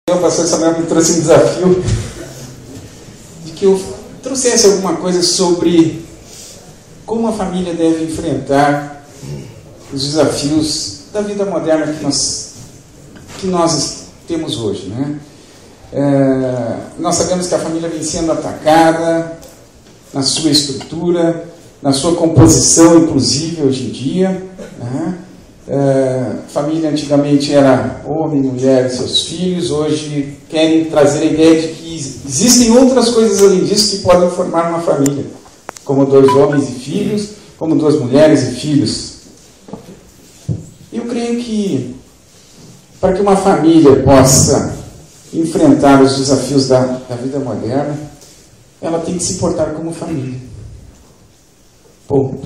O pastor Samuel me trouxe um desafio de que eu trouxesse alguma coisa sobre como a família deve enfrentar os desafios da vida moderna que nós temos hoje, né? Nós sabemos que a família vem sendo atacada na sua estrutura, na sua composição, inclusive, hoje em dia, né? Família antigamente era homem, mulher e seus filhos. Hoje querem trazer a ideia de que existem outras coisas além disso que podem formar uma família, como 2 homens e filhos, como 2 mulheres e filhos. Eu creio que para que uma família possa enfrentar os desafios da vida moderna, ela tem que se portar como família. Ponto.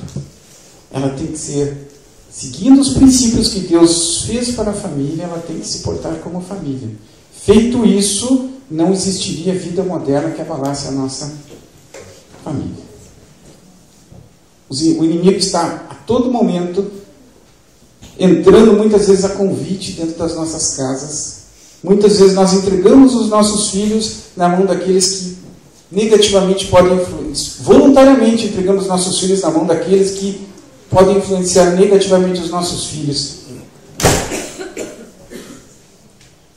Ela tem que ser, seguindo os princípios que Deus fez para a família, ela tem que se portar como família. Feito isso, não existiria vida moderna que abalasse a nossa família. O inimigo está a todo momento entrando muitas vezes a convite dentro das nossas casas. Muitas vezes nós entregamos os nossos filhos na mão daqueles que negativamente podem influenciar. Voluntariamente entregamos nossos filhos na mão daqueles que podem influenciar negativamente os nossos filhos.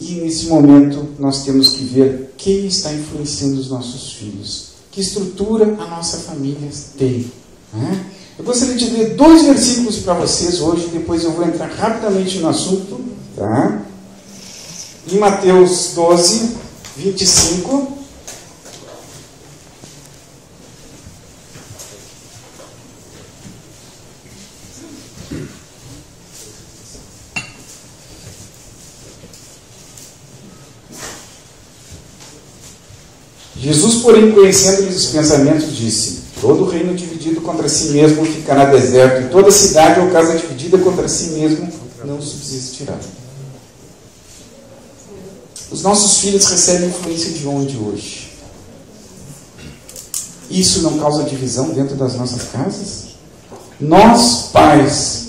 E nesse momento nós temos que ver quem está influenciando os nossos filhos. Que estrutura a nossa família tem, né? Eu gostaria de ler 2 versículos para vocês hoje, depois eu vou entrar rapidamente no assunto, tá? Em Mateus 12, 25. Jesus, porém, conhecendo-lhes os pensamentos, disse: todo reino dividido contra si mesmo ficará deserto, e toda cidade ou casa dividida contra si mesmo não subsistirá. Os nossos filhos recebem influência de onde hoje? Isso não causa divisão dentro das nossas casas? Nós, pais,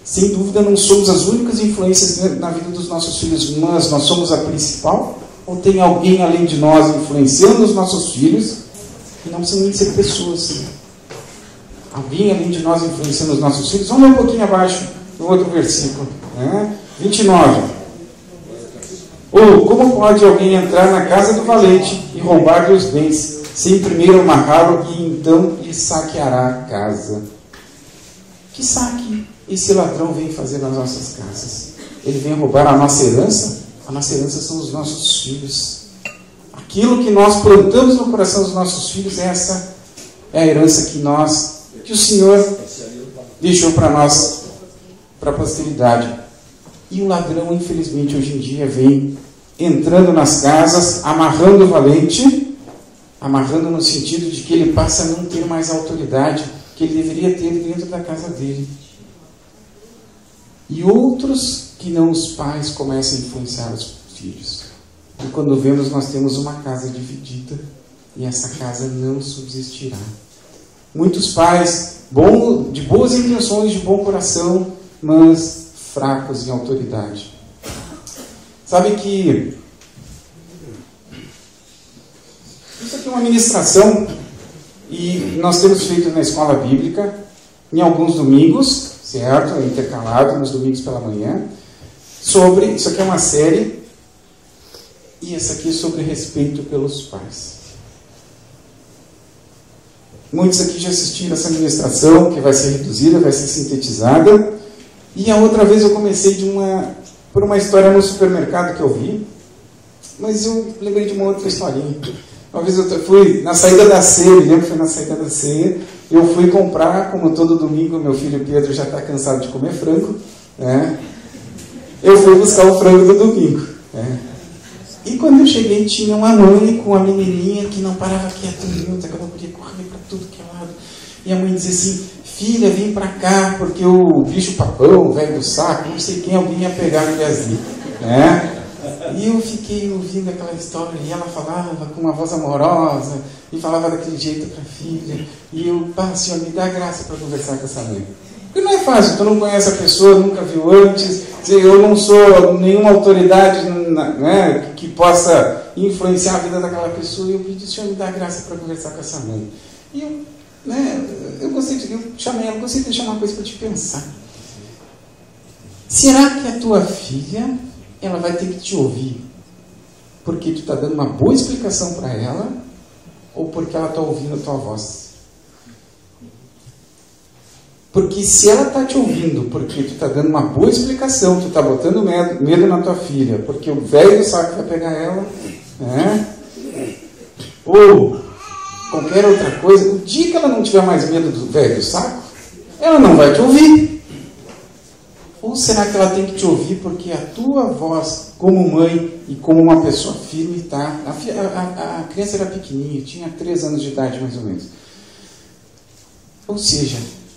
sem dúvida não somos as únicas influências na vida dos nossos filhos, mas nós somos a principal? Ou tem alguém além de nós influenciando os nossos filhos? E não precisam nem ser pessoas. Alguém além de nós influenciando os nossos filhos? Vamos ler um pouquinho abaixo, no outro versículo, né? 29. Ou como pode alguém entrar na casa do valente e roubar-lhe os bens, sem primeiro amarrá-lo e então lhe saqueará a casa? Que saque esse ladrão vem fazer nas nossas casas? Ele vem roubar a nossa herança? A nossa herança são os nossos filhos. Aquilo que nós plantamos no coração dos nossos filhos, essa é a herança que o Senhor deixou para nós, para a posteridade. E o ladrão, infelizmente, hoje em dia vem entrando nas casas, amarrando o valente, amarrando no sentido de que ele passa a não ter mais a autoridade que ele deveria ter dentro da casa dele. E outros que não os pais começam a influenciar os filhos. E quando vemos, nós temos uma casa dividida e essa casa não subsistirá. Muitos pais de boas intenções, de bom coração, mas fracos em autoridade. Sabe que isso aqui é uma ministração e nós temos feito na escola bíblica em alguns domingos, certo? Intercalado nos domingos pela manhã, sobre, isso aqui é uma série, e essa aqui é sobre respeito pelos pais. Muitos aqui já assistiram essa ministração, que vai ser reduzida, vai ser sintetizada, e a outra vez eu comecei por uma história no supermercado que eu vi, mas eu lembrei de uma outra historinha. Uma vez eu fui na saída da ceia, me lembro que foi na saída da ceia, eu fui comprar, como todo domingo, meu filho Pedro já está cansado de comer frango, né? Eu fui buscar o frango do domingo, né? E quando eu cheguei, tinha uma mãe com uma menininha que não parava quieta um minuto, ela podia correr para tudo que é lado. E a mãe dizia assim: filha, vem para cá, porque o bicho papão, o velho do saco, não sei quem, alguém ia pegar no Brasil, né? E eu fiquei ouvindo aquela história, e ela falava com uma voz amorosa, e falava daquele jeito para a filha, e eu, Senhor, me dá graça para conversar com essa mãe. Porque não é fácil, tu não conhece a pessoa, nunca viu antes, eu não sou nenhuma autoridade né, que possa influenciar a vida daquela pessoa. E eu pedi, Senhor, me dá graça para conversar com essa mãe. E eu chamei ela, gostei de deixar uma coisa para te pensar. Será que a tua filha, ela vai ter que te ouvir porque tu está dando uma boa explicação para ela, ou porque ela está ouvindo a tua voz? Porque se ela está te ouvindo porque tu está dando uma boa explicação, tu está botando medo na tua filha, porque o velho do saco vai pegar ela, né? Ou qualquer outra coisa, o dia que ela não tiver mais medo do velho do saco, ela não vai te ouvir. Ou será que ela tem que te ouvir porque a tua voz, como mãe e como uma pessoa firme, está... A criança era pequenininha, tinha 3 anos de idade mais ou menos. Ou seja,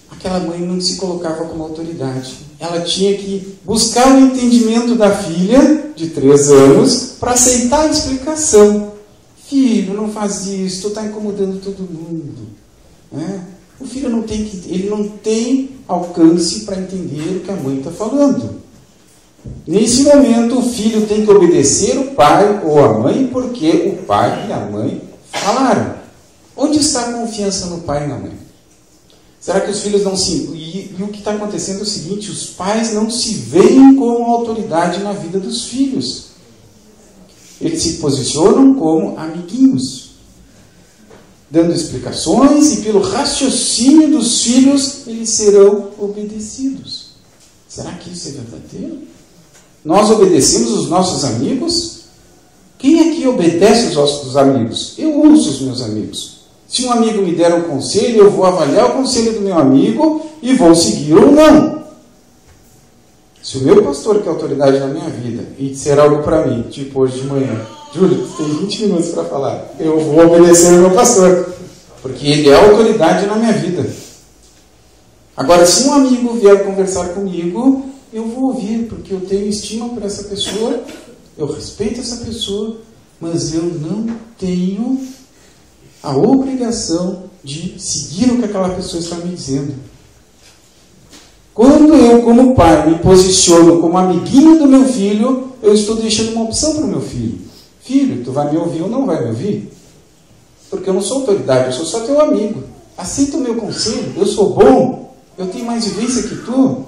aquela mãe não se colocava como autoridade. Ela tinha que buscar o entendimento da filha, de 3 anos, para aceitar a explicação. Filho, não faz isso, tu está incomodando todo mundo. Né? O filho ele não tem alcance para entender o que a mãe está falando. Nesse momento, o filho tem que obedecer o pai ou a mãe, porque o pai e a mãe falaram. Onde está a confiança no pai e na mãe? Será que os filhos não se... E o que está acontecendo é o seguinte, os pais não se veem como autoridade na vida dos filhos. Eles se posicionam como amiguinhos, dando explicações, e pelo raciocínio dos filhos, eles serão obedecidos. Será que isso é verdadeiro? Nós obedecemos os nossos amigos? Quem aqui obedece os nossos amigos? Eu ouço os meus amigos. Se um amigo me der um conselho, eu vou avaliar o conselho do meu amigo e vou seguir ou não. Se o meu pastor, que é autoridade na minha vida, e disser algo para mim, tipo hoje de manhã, Júlio, tu tem 20 minutos para falar, eu vou obedecer o meu pastor, porque ele é autoridade na minha vida. Agora, se um amigo vier conversar comigo, eu vou ouvir, porque eu tenho estima por essa pessoa, eu respeito essa pessoa, mas eu não tenho a obrigação de seguir o que aquela pessoa está me dizendo. Quando eu, como pai, me posiciono como amiguinho do meu filho, eu estou deixando uma opção para o meu filho. Filho, tu vai me ouvir ou não vai me ouvir? Porque eu não sou autoridade, eu sou só teu amigo. Aceita o meu conselho, eu sou bom, eu tenho mais vivência que tu.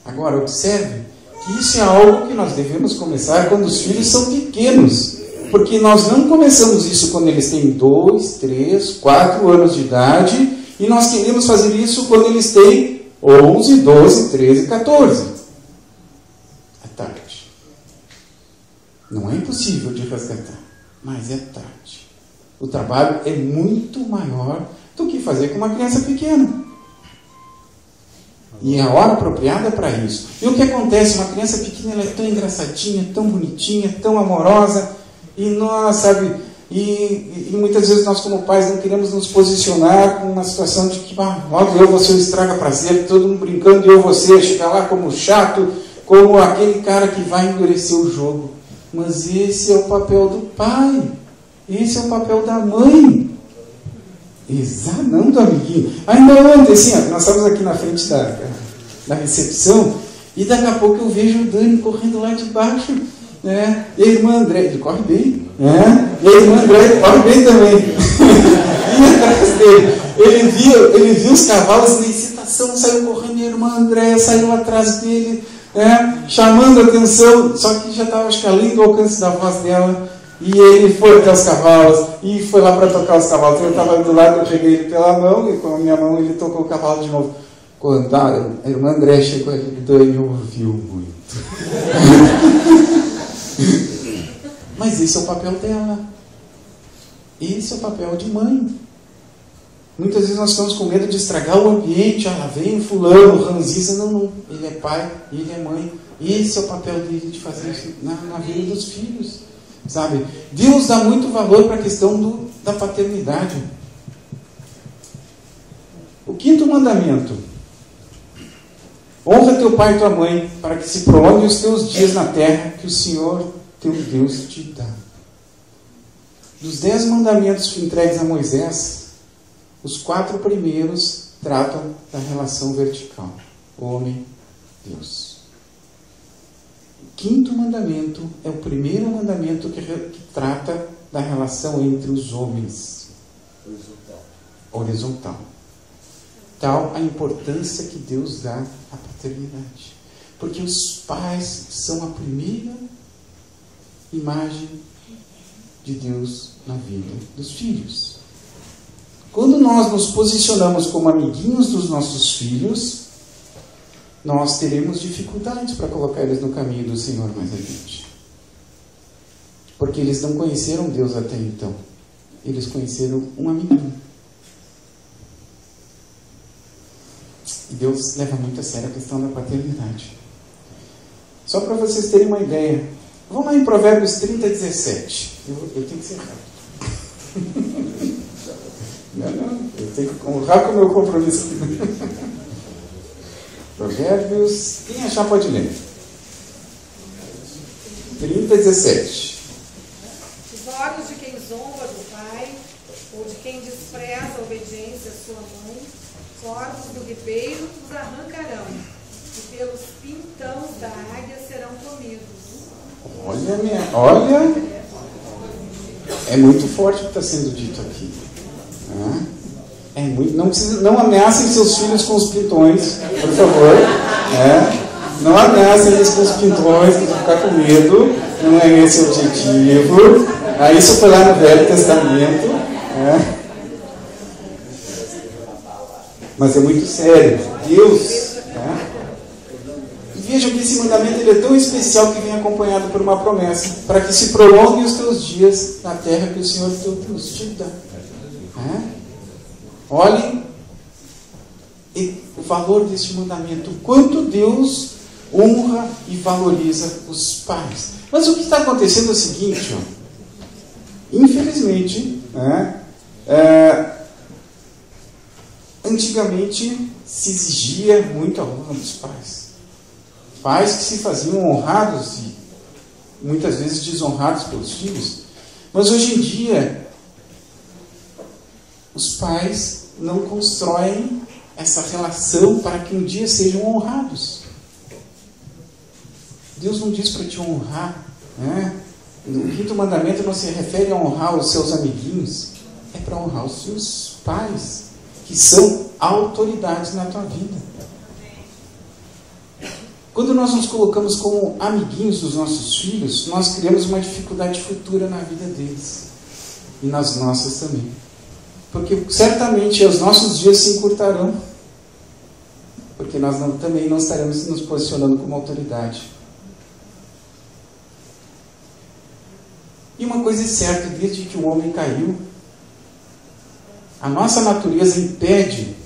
Agora, observe que isso é algo que nós devemos começar quando os filhos são pequenos. Porque nós não começamos isso quando eles têm 2, 3, 4 anos de idade, e nós queremos fazer isso quando eles têm 11, 12, 13, 14. É tarde. Não é impossível de resgatar, mas é tarde. O trabalho é muito maior do que fazer com uma criança pequena. E é a hora apropriada para isso. E o que acontece? Uma criança pequena, ela é tão engraçadinha, tão bonitinha, tão amorosa, e nós, sabe, e muitas vezes nós como pais não queremos nos posicionar com uma situação de que, logo eu, você estraga prazer, todo mundo brincando, e eu, você, chegar lá como chato, como aquele cara que vai endurecer o jogo. Mas esse é o papel do pai, esse é o papel da mãe. Não do amiguinho. Ainda ontem, assim, nós estávamos aqui na frente da recepção, e daqui a pouco eu vejo o Dani correndo lá de baixo, né? E a irmã André, ele corre bem, né? E a irmã André corre bem também. E atrás dele, ele viu os cavalos na excitação, saiu correndo, e a irmã André saiu atrás dele, né? Chamando a atenção, só que já estava, acho que além do alcance da voz dela, e ele foi até os cavalos, e foi lá para tocar os cavalos. Então eu estava do lado, eu peguei ele pela mão, e com a minha mão ele tocou o cavalo de novo. Quando a irmã André chegou, ele ouviu muito. Mas esse é o papel dela. Esse é o papel de mãe. Muitas vezes nós estamos com medo de estragar o ambiente. Lá vem o fulano, ranziza. Não. Ele é pai, ele é mãe. Esse é o papel dele de fazer isso na vida dos filhos. Sabe? Deus dá muito valor para a questão da paternidade. O 5º mandamento: honra teu pai e tua mãe, para que se prolonguem os teus dias na terra que o Senhor teu Deus te dá. Dos 10 mandamentos entregues a Moisés, os 4 primeiros tratam da relação vertical: homem, Deus. O quinto mandamento é o primeiro mandamento que trata da relação entre os homens. Horizontal. Tal a importância que Deus dá à paternidade. Porque os pais são a primeira imagem de Deus na vida dos filhos. Quando nós nos posicionamos como amiguinhos dos nossos filhos, nós teremos dificuldades para colocar eles no caminho do Senhor mais adiante. Porque eles não conheceram Deus até então. Eles conheceram um amiguinho. E Deus leva muito a sério a questão da paternidade. Só para vocês terem uma ideia. Vamos lá em Provérbios 30, 17. Eu tenho que ser rápido. Não, eu tenho que honrar com o meu compromisso. Provérbios, quem achar pode ler. 30, 17. Os olhos de quem zomba do pai, ou de quem despreza a obediência à sua mãe, corvos do ribeiro os arrancarão, e pelos pintãos da águia serão comidos. Olha, é muito forte o que está sendo dito aqui. Não ameacem seus filhos com os pintões, por favor. Não ameacem eles com os pintões, que vão ficar com medo. Não é esse o objetivo. Isso foi lá no Velho Testamento. Mas é muito sério. Deus. Vejam que esse mandamento ele é tão especial que vem acompanhado por uma promessa, para que se prolonguem os teus dias na terra que o Senhor teu Deus te dá. Olhem o valor deste mandamento, o quanto Deus honra e valoriza os pais. Mas o que está acontecendo é o seguinte, infelizmente, antigamente se exigia muito a honra dos pais. Pais que se faziam honrados e muitas vezes desonrados pelos filhos. Mas hoje em dia, os pais não constroem essa relação para que um dia sejam honrados. Deus não diz para te honrar. O quinto mandamento não se refere a honrar os seus amiguinhos. É para honrar os seus pais, que são autoridades na tua vida. Quando nós nos colocamos como amiguinhos dos nossos filhos, nós criamos uma dificuldade futura na vida deles. E nas nossas também. Porque certamente os nossos dias se encurtarão. Porque nós também não estaremos nos posicionando como autoridade. E uma coisa é certa, desde que o homem caiu, a nossa natureza impede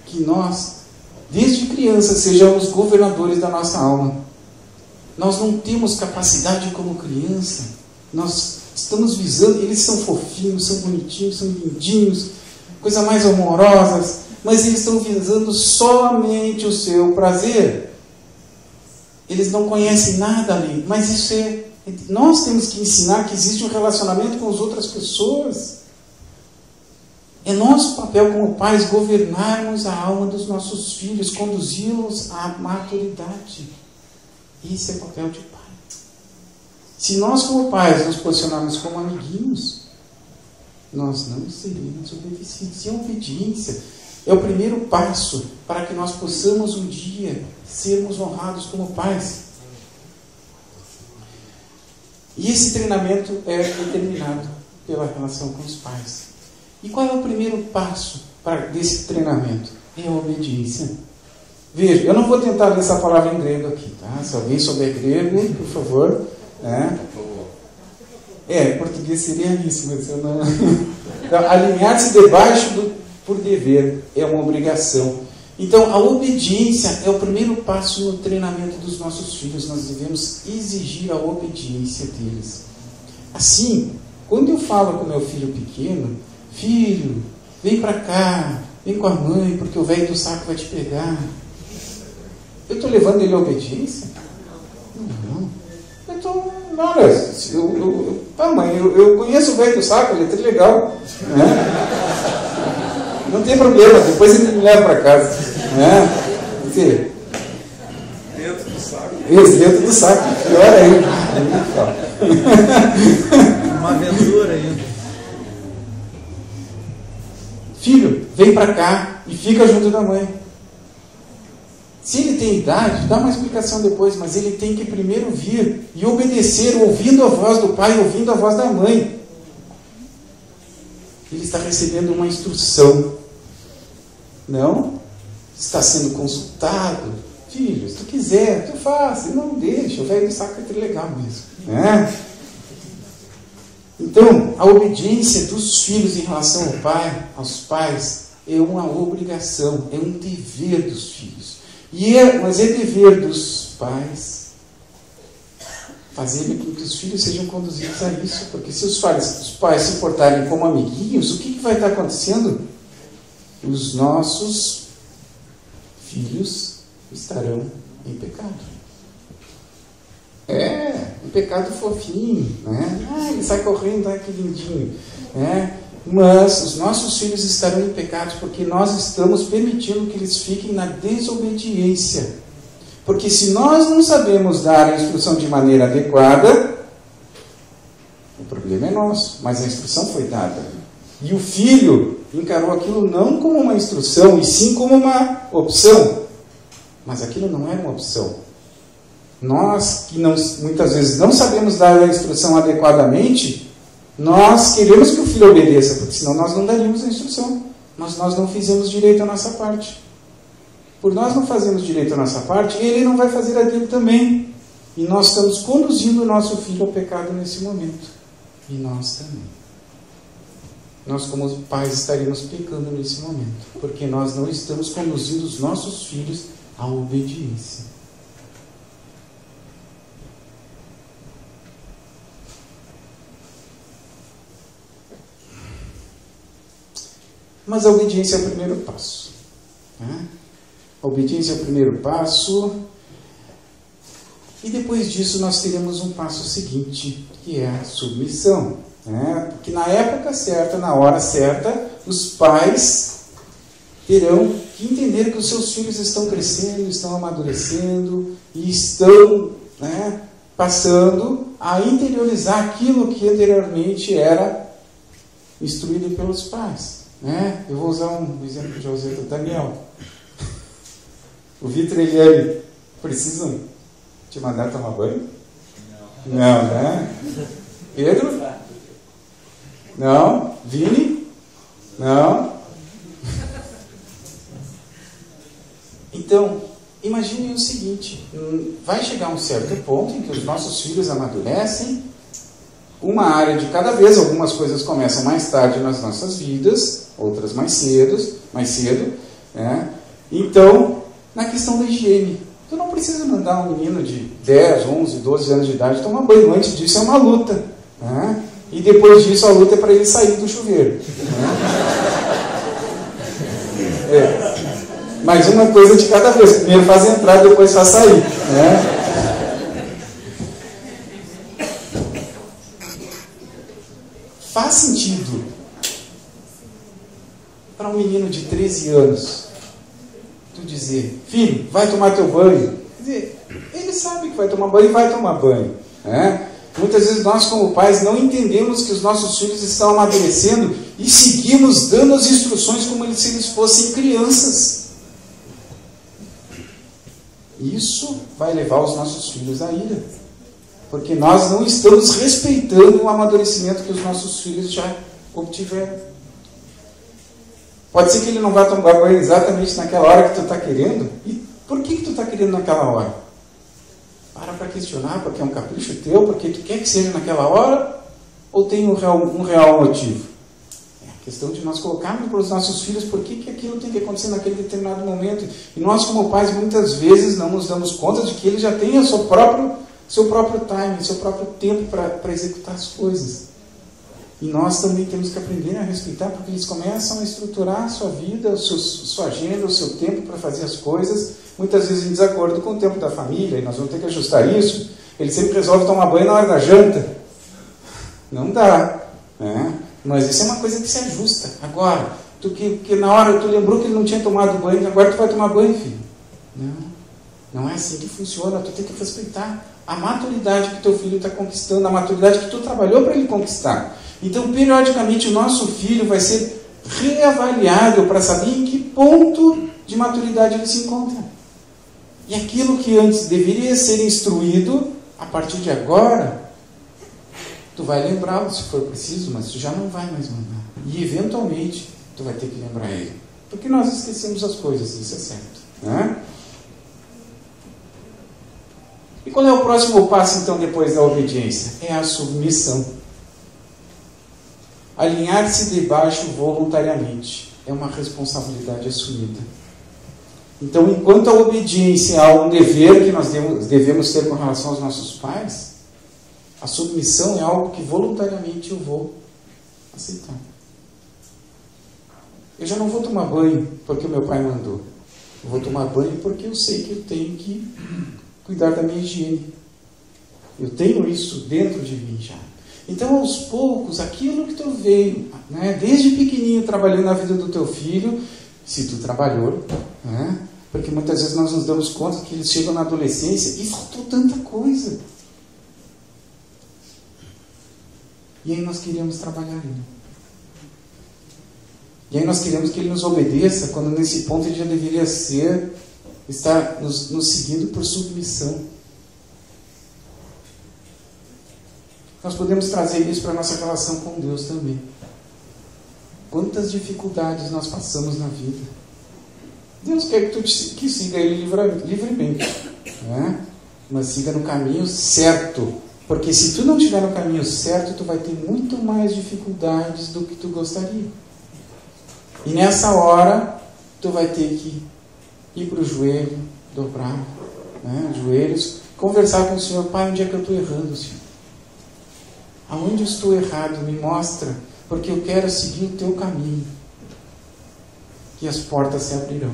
que nós, desde criança, sejamos governadores da nossa alma. Nós não temos capacidade como criança. Nós estamos visando, eles são fofinhos, são bonitinhos, são lindinhos, coisas mais amorosas, mas eles estão visando somente o seu prazer. Eles não conhecem nada ali, mas isso nós temos que ensinar que existe um relacionamento com as outras pessoas. É nosso papel como pais governarmos a alma dos nossos filhos, conduzi-los à maturidade. Esse é o papel de pai. Se nós como pais nos posicionarmos como amiguinhos, nós não seremos obedecidos. E a obediência é o primeiro passo para que nós possamos um dia sermos honrados como pais. E esse treinamento é determinado pela relação com os pais. E qual é o primeiro passo desse treinamento? É a obediência. Veja, eu não vou tentar ler essa palavra em grego aqui, tá? Se alguém souber grego, por favor. Português seria isso, mas eu não... Então, alinhar-se debaixo por dever é uma obrigação. Então, a obediência é o primeiro passo no treinamento dos nossos filhos. Nós devemos exigir a obediência deles. Assim, quando eu falo com meu filho pequeno, filho, vem para cá, vem com a mãe, porque o velho do saco vai te pegar. Eu estou levando ele à obediência? Não. Eu estou... Olha, mãe, eu conheço o velho do saco, ele é tão legal. Não tem problema, depois ele me leva para casa. Dentro do saco. Esse dentro do saco, pior ainda. Uma aventura ainda. Filho, vem para cá e fica junto da mãe. Se ele tem idade, dá uma explicação depois, mas ele tem que primeiro vir e obedecer, ouvindo a voz do pai, ouvindo a voz da mãe. Ele está recebendo uma instrução. Não está sendo consultado. Filho, se tu quiser, tu faz, e não deixa. O velho do saco é trilegal mesmo. Né? Então, a obediência dos filhos em relação ao pai, aos pais, é uma obrigação, é um dever dos filhos. Mas é dever dos pais fazer com que os filhos sejam conduzidos a isso. Porque se os pais se portarem como amiguinhos, o que vai estar acontecendo? Os nossos filhos estarão em pecado. Um pecado fofinho, né? Ele sai correndo, que lindinho, né? Mas os nossos filhos estarão em pecado porque nós estamos permitindo que eles fiquem na desobediência. Porque se nós não sabemos dar a instrução de maneira adequada, o problema é nosso, mas a instrução foi dada. E o filho encarou aquilo não como uma instrução, e sim como uma opção. Mas aquilo não é uma opção. Nós, que muitas vezes não sabemos dar a instrução adequadamente, nós queremos que o filho obedeça, porque senão nós não daríamos a instrução. Mas nós não fizemos direito a nossa parte. Por nós não fazermos direito a nossa parte, ele não vai fazer a dele também. E nós estamos conduzindo o nosso filho ao pecado nesse momento. E nós também. Nós, como pais, estaríamos pecando nesse momento, porque nós não estamos conduzindo os nossos filhos à obediência. Mas a obediência é o primeiro passo. Né? A obediência é o primeiro passo. E depois disso nós teremos um passo seguinte, que é a submissão. Né? Porque na época certa, na hora certa, os pais terão que entender que os seus filhos estão crescendo, estão amadurecendo e estão, né, passando a interiorizar aquilo que anteriormente era instruído pelos pais. Né? Eu vou usar um exemplo que já usei do Daniel. O Vitor e a Eliane precisam te mandar tomar banho? Não, né? Pedro? Não? Vini? Não? Então, imagine o seguinte, vai chegar um certo ponto em que os nossos filhos amadurecem, uma área de cada vez, algumas coisas começam mais tarde nas nossas vidas, outras mais cedo, né? Então, na questão da higiene, tu não precisa mandar um menino de 10, 11, 12 anos de idade tomar banho. Antes disso é uma luta, né? E depois disso a luta é para ele sair do chuveiro, né? Mas uma coisa de cada vez, primeiro faz entrar, depois faz sair, né? Faz sentido para um menino de 13 anos tu dizer, filho, vai tomar teu banho? Quer dizer, ele sabe que vai tomar banho e vai tomar banho, né? Muitas vezes nós como pais não entendemos que os nossos filhos estão amadurecendo e seguimos dando as instruções como se eles fossem crianças. Isso vai levar os nossos filhos à ira. Porque nós não estamos respeitando o amadurecimento que os nossos filhos já obtiveram. Pode ser que ele não vá tomar banho exatamente naquela hora que tu está querendo. E por que tu está querendo naquela hora? Para questionar, porque é um capricho teu, porque tu quer que seja naquela hora, ou tem um real motivo? É a questão de nós colocarmos para os nossos filhos por que aquilo tem que acontecer naquele determinado momento. E nós, como pais, muitas vezes não nos damos conta de que ele já tem o seu próprio time, seu próprio tempo para executar as coisas. E nós também temos que aprender a respeitar, porque eles começam a estruturar a sua vida, sua agenda, o seu tempo para fazer as coisas, muitas vezes em desacordo com o tempo da família, e nós vamos ter que ajustar isso. Ele sempre resolve tomar banho na hora da janta. Não dá, né? Mas isso é uma coisa que se ajusta. Agora, que na hora tu lembrou que ele não tinha tomado banho, agora tu vai tomar banho, filho. Não. Não é assim que funciona. Tu tem que respeitar a maturidade que teu filho está conquistando, a maturidade que tu trabalhou para ele conquistar. Então, periodicamente, o nosso filho vai ser reavaliado para saber em que ponto de maturidade ele se encontra. E aquilo que antes deveria ser instruído, a partir de agora, tu vai lembrá-lo se for preciso, mas tu já não vai mais mandar. E, eventualmente, tu vai ter que lembrar ele. Porque nós esquecemos as coisas, isso é certo. Né? E qual é o próximo passo, então, depois da obediência? É a submissão. Alinhar-se debaixo voluntariamente é uma responsabilidade assumida. Então, enquanto a obediência é um dever que nós devemos ter com relação aos nossos pais, a submissão é algo que voluntariamente eu vou aceitar. Eu já não vou tomar banho porque o meu pai mandou. Eu vou tomar banho porque eu sei que eu tenho que cuidar da minha higiene. Eu tenho isso dentro de mim já. Então, aos poucos, aquilo que tu veio, né, desde pequenininho trabalhando na vida do teu filho, se tu trabalhou, né, porque muitas vezes nós nos damos conta que eles chegam na adolescência e faltou tanta coisa. E aí nós queríamos trabalhar ele. E aí nós queremos que ele nos obedeça, quando nesse ponto ele já deveria estar nos seguindo por submissão. Nós podemos trazer isso para a nossa relação com Deus também. Quantas dificuldades nós passamos na vida. Deus quer que tu siga Ele livremente. Né? Mas siga no caminho certo. Porque se tu não estiver no caminho certo, tu vai ter muito mais dificuldades do que tu gostaria. E nessa hora, tu vai ter que ir para o joelho, dobrar, né, joelhos, conversar com o Senhor. Pai, onde é que eu estou errando, Senhor? Aonde eu estou errado? Me mostra, porque eu quero seguir o teu caminho. E as portas se abrirão.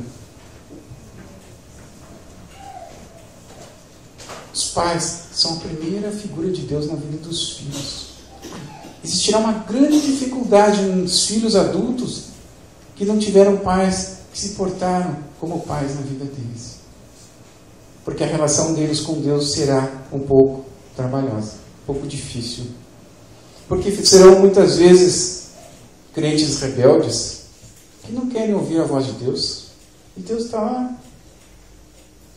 Os pais são a primeira figura de Deus na vida dos filhos. Existirá uma grande dificuldade nos filhos adultos que não tiveram pais que se portaram como pais na vida deles. Porque a relação deles com Deus será um pouco trabalhosa, um pouco difícil. Porque serão muitas vezes crentes rebeldes que não querem ouvir a voz de Deus. E Deus está lá.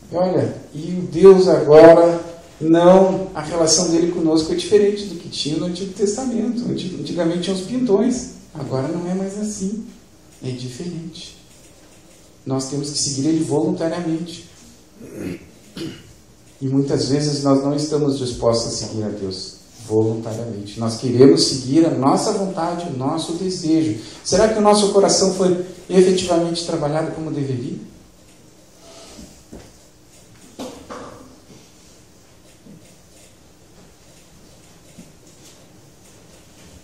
E olha, e o Deus agora, não, a relação dele conosco é diferente do que tinha no Antigo Testamento. Antigamente tinha os pintões, agora não é mais assim. É diferente. Nós temos que seguir ele voluntariamente. E muitas vezes nós não estamos dispostos a seguir a Deus voluntariamente. Nós queremos seguir a nossa vontade, o nosso desejo. Será que o nosso coração foi efetivamente trabalhado como deveria?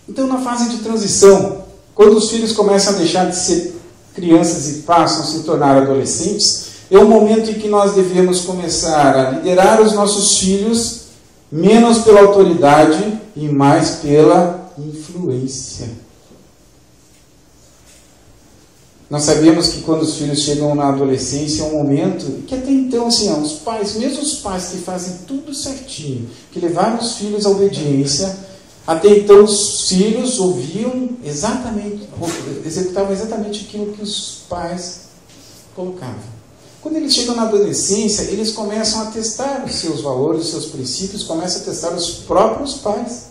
Então, na fase de transição, quando os filhos começam a deixar de ser crianças e passam a se tornar adolescentes, é o momento em que nós devemos começar a liderar os nossos filhos menos pela autoridade e mais pela influência. Nós sabemos que quando os filhos chegam na adolescência é um momento que até então, assim, os pais, mesmo os pais que fazem tudo certinho, que levaram os filhos à obediência, até então os filhos executavam exatamente aquilo que os pais colocavam. Quando eles chegam na adolescência, eles começam a testar os seus valores, os seus princípios, começam a testar os próprios pais.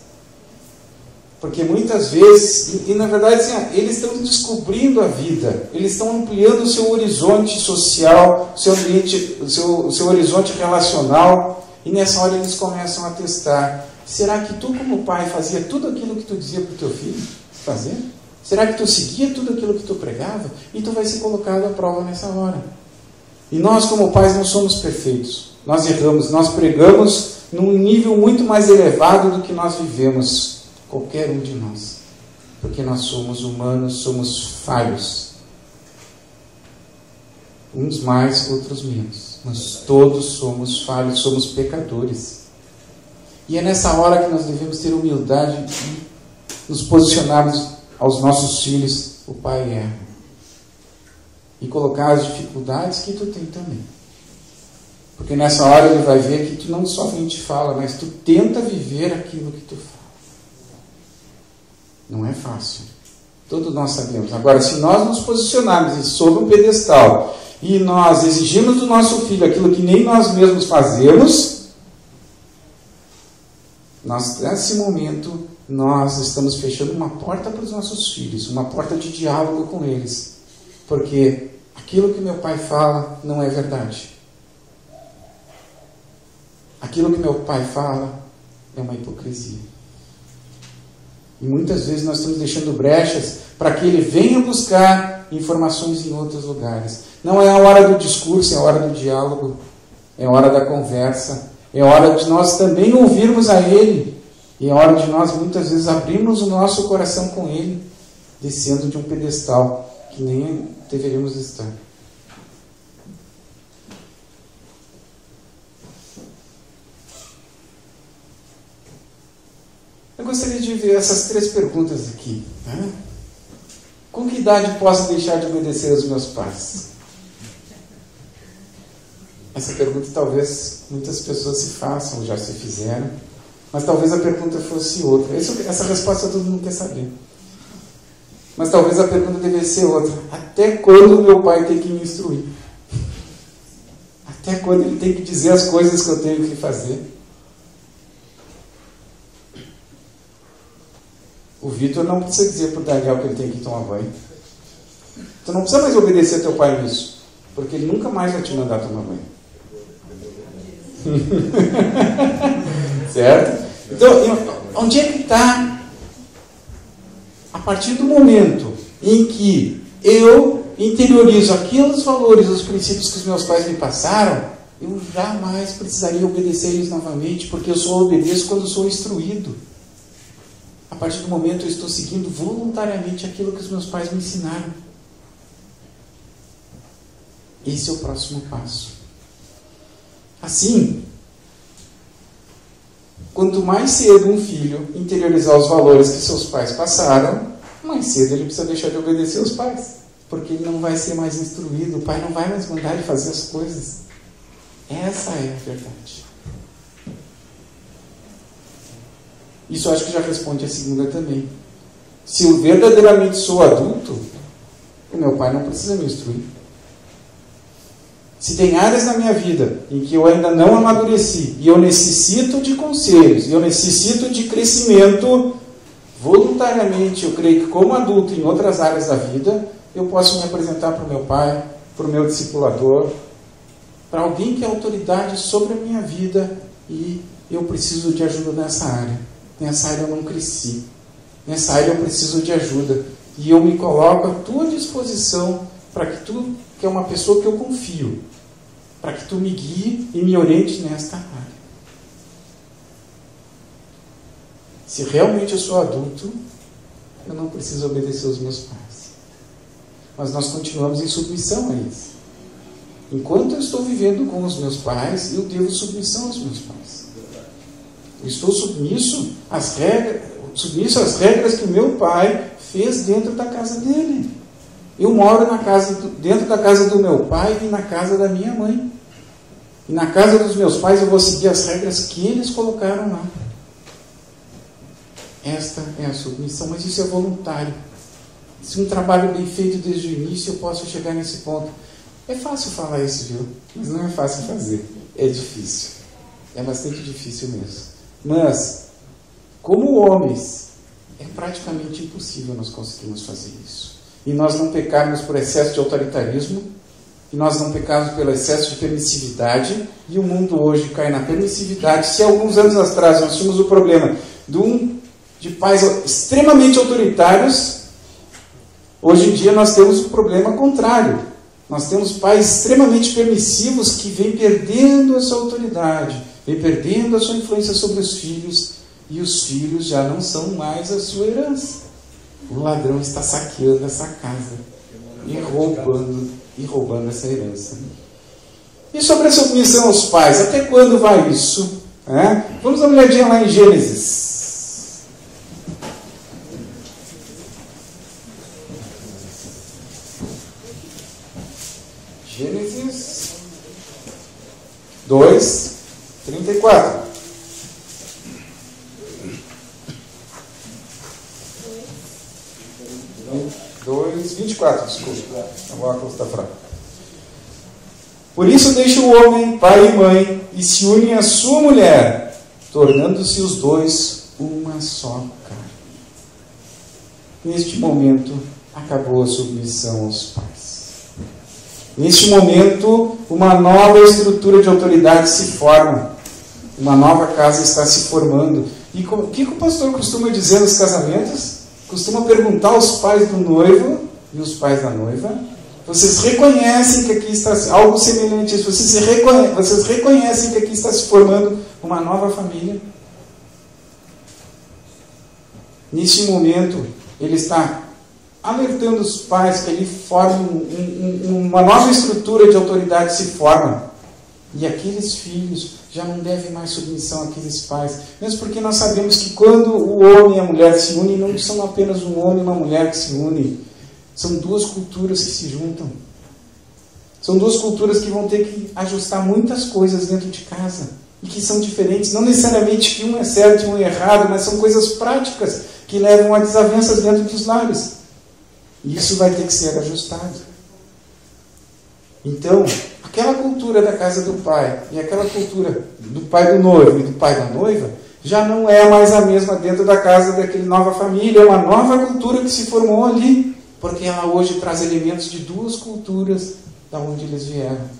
Porque muitas vezes, e na verdade assim, eles estão descobrindo a vida, eles estão ampliando o seu horizonte social, o seu horizonte relacional, e nessa hora eles começam a testar. Será que tu, como pai, fazia tudo aquilo que tu dizia para o teu filho fazer? Será que tu seguia tudo aquilo que tu pregava? E tu vai ser colocado à prova nessa hora. E nós, como pais, não somos perfeitos. Nós erramos, nós pregamos num nível muito mais elevado do que nós vivemos, qualquer um de nós. Porque nós somos humanos, somos falhos. Uns mais, outros menos. Mas todos somos falhos, somos pecadores. E é nessa hora que nós devemos ter humildade e nos posicionarmos aos nossos filhos. O pai erra. E colocar as dificuldades que tu tem também. Porque nessa hora ele vai ver que tu não somente fala, mas tu tenta viver aquilo que tu fala. Não é fácil. Todos nós sabemos. Agora, se nós nos posicionarmos sobre um pedestal e nós exigimos do nosso filho aquilo que nem nós mesmos fazemos, nesse momento, nós estamos fechando uma porta para os nossos filhos, uma porta de diálogo com eles. Porque aquilo que meu pai fala não é verdade. Aquilo que meu pai fala é uma hipocrisia. E muitas vezes nós estamos deixando brechas para que ele venha buscar informações em outros lugares. Não é a hora do discurso, é a hora do diálogo, é a hora da conversa, é a hora de nós também ouvirmos a ele, e é a hora de nós muitas vezes abrirmos o nosso coração com ele, descendo de um pedestal que nem deveríamos estar. Eu gostaria de ver essas 3 perguntas aqui. Né? Com que idade posso deixar de obedecer aos meus pais? Essa pergunta talvez muitas pessoas se façam, já se fizeram, mas talvez a pergunta fosse outra. Essa resposta todo mundo quer saber. Mas talvez a pergunta devesse ser outra. Até quando meu pai tem que me instruir? Até quando ele tem que dizer as coisas que eu tenho que fazer? O Vitor não precisa dizer para o Daniel que ele tem que tomar banho. Tu não precisa mais obedecer a teu pai nisso, porque ele nunca mais vai te mandar tomar banho. Certo? Então, onde é que está? A partir do momento em que eu interiorizo aqueles valores, os princípios que os meus pais me passaram, eu jamais precisaria obedecer eles novamente, porque eu só obedeço quando sou instruído. A partir do momento eu estou seguindo voluntariamente aquilo que os meus pais me ensinaram. Esse é o próximo passo. Assim, quanto mais cedo um filho interiorizar os valores que seus pais passaram, mais cedo ele precisa deixar de obedecer aos pais. Porque ele não vai ser mais instruído, o pai não vai mais mandar ele fazer as coisas. Essa é a verdade. Isso eu acho que já responde a segunda também. Se eu verdadeiramente sou adulto, o meu pai não precisa me instruir. Se tem áreas na minha vida em que eu ainda não amadureci, e eu necessito de conselhos, e eu necessito de crescimento, voluntariamente, eu creio que como adulto em outras áreas da vida, eu posso me apresentar para o meu pai, para o meu discipulador, para alguém que é autoridade sobre a minha vida, e eu preciso de ajuda nessa área. Nessa área eu não cresci. Nessa área eu preciso de ajuda. E eu me coloco à tua disposição para que tu, que é uma pessoa que eu confio, para que tu me guie e me oriente nesta área. Se realmente eu sou adulto, eu não preciso obedecer aos meus pais. Mas nós continuamos em submissão a eles. Enquanto eu estou vivendo com os meus pais, eu devo submissão aos meus pais. Eu estou submisso às regras que o meu pai fez dentro da casa dele. Eu moro dentro da casa do meu pai e na casa da minha mãe. E na casa dos meus pais eu vou seguir as regras que eles colocaram lá. Esta é a submissão, mas isso é voluntário. Se um trabalho bem feito desde o início, eu posso chegar nesse ponto. É fácil falar isso, viu? Mas não é fácil fazer. É difícil. É bastante difícil mesmo. Mas, como homens, é praticamente impossível nós conseguirmos fazer isso. E nós não pecarmos por excesso de autoritarismo, e nós não pecarmos pelo excesso de permissividade, e o mundo hoje cai na permissividade. Se alguns anos atrás nós tínhamos o problema de pais extremamente autoritários, hoje em dia nós temos o problema contrário. Nós temos pais extremamente permissivos que vêm perdendo a sua autoridade, vêm perdendo a sua influência sobre os filhos, e os filhos já não são mais a sua herança. O ladrão está saqueando essa casa e roubando essa herança. E sobre a submissão aos pais, até quando vai isso? Vamos dar uma olhadinha lá em Gênesis. Gênesis 2:34. 2:24, desculpa. O óculos está fraco. Por isso deixa o homem, pai e mãe, e se unem à sua mulher, tornando-se os dois uma só carne. Neste momento, acabou a submissão aos pais. Neste momento, uma nova estrutura de autoridade se forma. Uma nova casa está se formando. E o que o pastor costuma dizer nos casamentos? Costuma perguntar aos pais do noivo e os pais da noiva: vocês reconhecem que aqui está algo semelhante a isso? Vocês reconhecem que aqui está se formando uma nova família? Neste momento, ele está alertando os pais que ali uma nova estrutura de autoridade se forma. E aqueles filhos já não devem mais submissão àqueles pais. Mesmo porque nós sabemos que quando o homem e a mulher se unem, não são apenas um homem e uma mulher que se unem. São duas culturas que se juntam. São duas culturas que vão ter que ajustar muitas coisas dentro de casa. E que são diferentes. Não necessariamente que um é certo e um é errado, mas são coisas práticas que levam a desavenças dentro dos lares. E isso vai ter que ser ajustado. Então, aquela cultura da casa do pai e aquela cultura do pai do noivo e do pai da noiva já não é mais a mesma dentro da casa daquela nova família. É uma nova cultura que se formou ali, porque ela hoje traz elementos de duas culturas da onde eles vieram.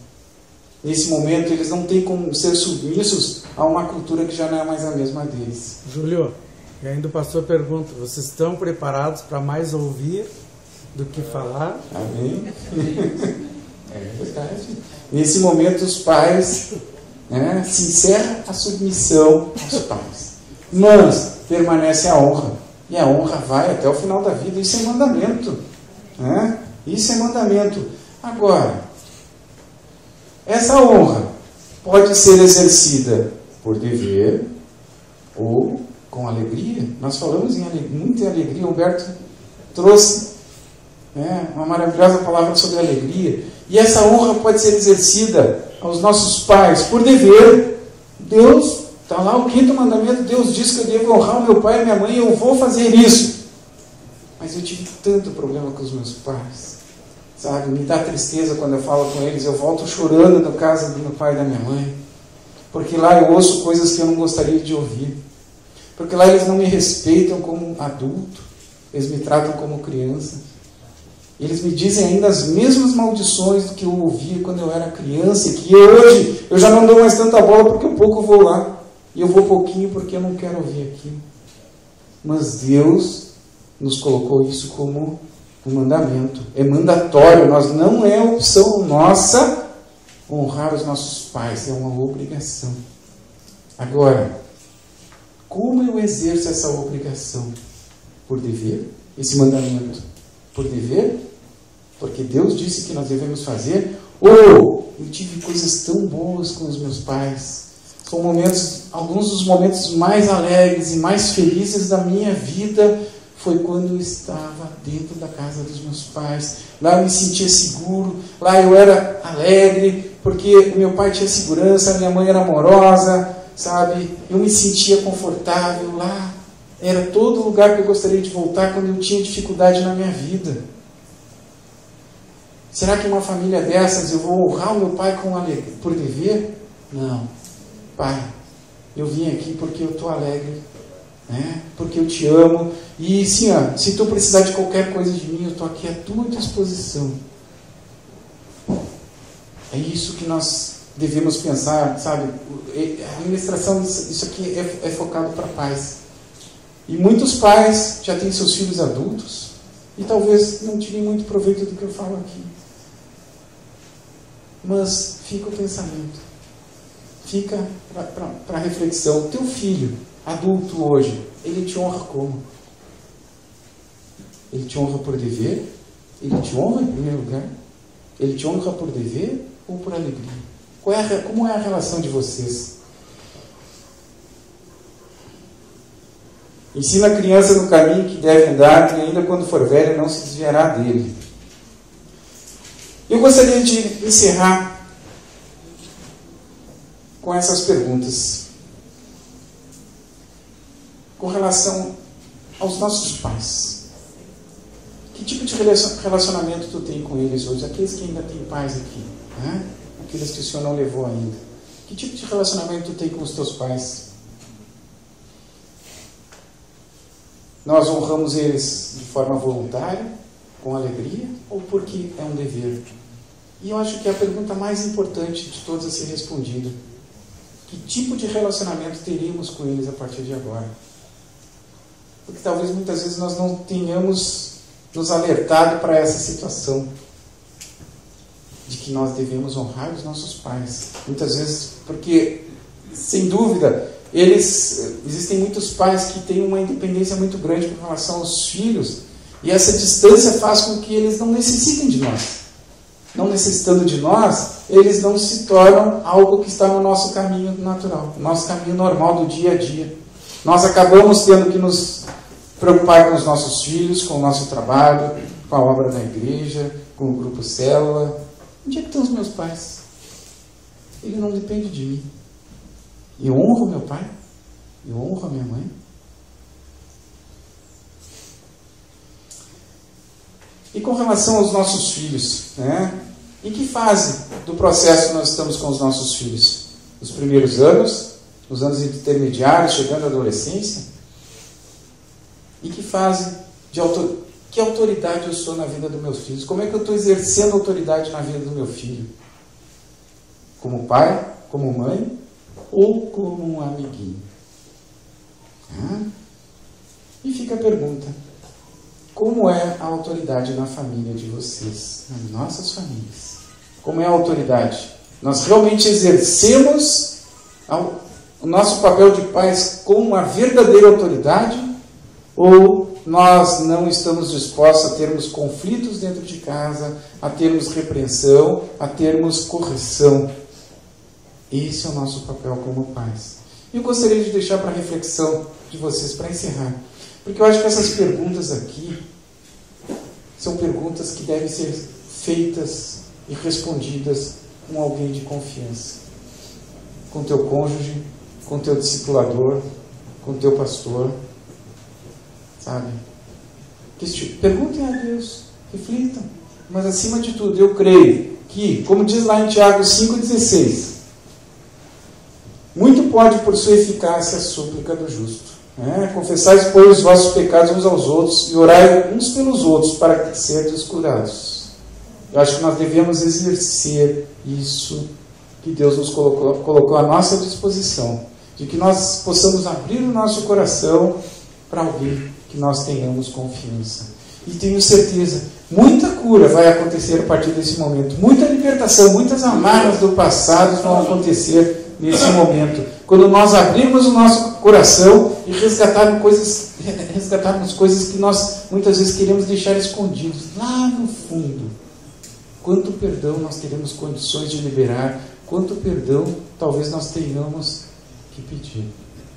Nesse momento, eles não têm como ser submissos a uma cultura que já não é mais a mesma deles. Júlio, e ainda o pastor pergunta: vocês estão preparados para mais ouvir do que falar? Amém? É verdade. Nesse momento, os pais, se encerra a submissão aos pais. Mas permanece a honra. E a honra vai até o final da vida. Isso é mandamento. Isso é mandamento. Agora, essa honra pode ser exercida por dever ou com alegria. Nós falamos muito em alegria. Humberto trouxe uma maravilhosa palavra sobre alegria. E essa honra pode ser exercida aos nossos pais por dever. Deus, está lá o 5º mandamento, Deus diz que eu devo honrar o meu pai e minha mãe, e eu vou fazer isso. Mas eu tive tanto problema com os meus pais, sabe? Me dá tristeza quando eu falo com eles, eu volto chorando da casa do meu pai e da minha mãe, porque lá eu ouço coisas que eu não gostaria de ouvir, porque lá eles não me respeitam como adulto, eles me tratam como criança. Eles me dizem ainda as mesmas maldições do que eu ouvia quando eu era criança, e que hoje eu já não dou mais tanta bola porque eu pouco vou lá. E eu vou pouquinho porque eu não quero ouvir aquilo. Mas Deus nos colocou isso como um mandamento. É mandatório, não é opção nossa honrar os nossos pais, é uma obrigação. Agora, como eu exerço essa obrigação? Por dever? Esse mandamento? Por dever? Porque Deus disse que nós devemos fazer? Ou eu tive coisas tão boas com os meus pais? São alguns dos momentos mais alegres e mais felizes da minha vida foi quando eu estava dentro da casa dos meus pais. Lá eu me sentia seguro, lá eu era alegre, porque o meu pai tinha segurança, a minha mãe era amorosa, sabe? Eu me sentia confortável lá. Era todo lugar que eu gostaria de voltar quando eu tinha dificuldade na minha vida. Será que uma família dessas eu vou honrar o meu pai por dever? Não. Pai, eu vim aqui porque eu estou alegre, porque eu te amo. E sim, se tu precisar de qualquer coisa de mim, eu estou aqui à tua disposição. É isso que nós devemos pensar, sabe? A administração, isso aqui é focado para pais. E muitos pais já têm seus filhos adultos e talvez não tirem muito proveito do que eu falo aqui. Mas fica o pensamento, fica para reflexão. O teu filho adulto hoje, ele te honra como? Ele te honra por dever? Ele te honra em primeiro lugar? Ele te honra por dever ou por alegria? Como é a relação de vocês? Ensina a criança no caminho que deve andar, e ainda quando for velho não se desviará dele. Eu gostaria de encerrar com essas perguntas. Com relação aos nossos pais. Que tipo de relacionamento tu tem com eles hoje? Aqueles que ainda têm pais aqui, né? Aqueles que o Senhor não levou ainda. Que tipo de relacionamento tu tem com os teus pais? Nós honramos eles de forma voluntária, com alegria, ou porque é um dever? E eu acho que é a pergunta mais importante de todas a ser respondida. Que tipo de relacionamento teríamos com eles a partir de agora? Porque talvez muitas vezes nós não tenhamos nos alertado para essa situação de que nós devemos honrar os nossos pais. Muitas vezes, porque, sem dúvida, existem muitos pais que têm uma independência muito grande com relação aos filhos, e essa distância faz com que eles não necessitem de nós. Não necessitando de nós, eles não se tornam algo que está no nosso caminho natural, no nosso caminho normal do dia a dia. Nós acabamos tendo que nos preocupar com os nossos filhos, com o nosso trabalho, com a obra da igreja, com o grupo célula. Onde é que estão os meus pais? Ele não depende de mim. Eu honro meu pai, eu honro a minha mãe. E com relação aos nossos filhos, né? Em que fase do processo nós estamos com os nossos filhos? Nos primeiros anos? Nos anos intermediários, chegando à adolescência? Em que fase de que autoridade eu sou na vida dos meus filhos? Como é que eu estou exercendo autoridade na vida do meu filho? Como pai? Como mãe? Ou como um amiguinho? E fica a pergunta: como é a autoridade na família de vocês, nas nossas famílias? Como é a autoridade? Nós realmente exercemos o nosso papel de pais com uma verdadeira autoridade? Ou nós não estamos dispostos a termos conflitos dentro de casa, a termos repreensão, a termos correção? Esse é o nosso papel como pais. E eu gostaria de deixar para a reflexão de vocês, para encerrar. Porque eu acho que essas perguntas aqui são perguntas que devem ser feitas e respondidas com alguém de confiança. Com teu cônjuge, com teu discipulador, com teu pastor. Sabe? Perguntem a Deus, reflitam. Mas acima de tudo, eu creio que, como diz lá em Tiago 5,16, muito pode por sua eficácia a súplica do justo. Confessais, pois, os vossos pecados uns aos outros e orai uns pelos outros para que sejam curados. Eu acho que nós devemos exercer isso que Deus nos colocou à nossa disposição, de que nós possamos abrir o nosso coração para alguém que nós tenhamos confiança. E tenho certeza, muita cura vai acontecer a partir desse momento. Muita libertação, muitas amarras do passado vão acontecer nesse momento. Quando nós abrirmos o nosso coração e resgatarmos coisas que nós muitas vezes queremos deixar escondidos lá no fundo. Quanto perdão nós teremos condições de liberar, quanto perdão talvez nós tenhamos que pedir.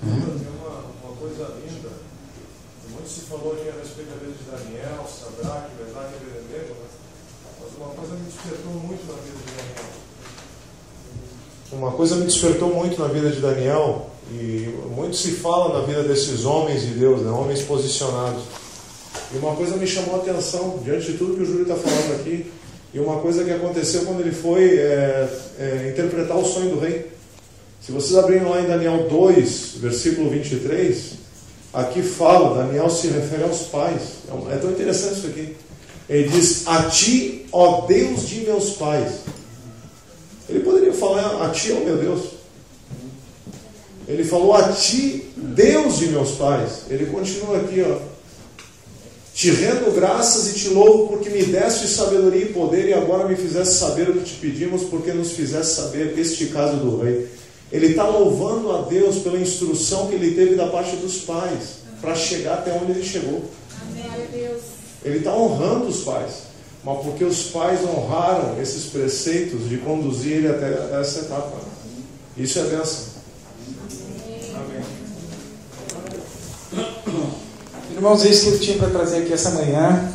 Uma coisa linda, muito se falou aqui a respeito da vida de Daniel, Sadraque, Mesaque e Abednego, mas uma coisa me despertou muito na vida de Daniel. Uma coisa me despertou muito na vida de Daniel, e muito se fala na vida desses homens de Deus, né? Homens posicionados. E uma coisa me chamou a atenção, diante de tudo que o Júlio está falando aqui, e uma coisa que aconteceu quando ele foi interpretar o sonho do rei. Se vocês abrirem lá em Daniel 2, versículo 23, aqui fala, Daniel se refere aos pais. É tão interessante isso aqui. Ele diz: a ti, ó Deus de meus pais. Ele poderia falar a ti, ó meu Deus. Ele falou a ti, Deus de meus pais. Ele continua aqui, ó. Te rendo graças e te louvo porque me deste sabedoria e poder e agora me fizeste saber o que te pedimos porque nos fizeste saber este caso do rei. Ele está louvando a Deus pela instrução que ele teve da parte dos pais para chegar até onde ele chegou. Amém, Deus. Ele está honrando os pais, mas porque os pais honraram esses preceitos de conduzir ele até essa etapa. Isso é bênção. Irmãos, é isso que eu tinha para trazer aqui essa manhã.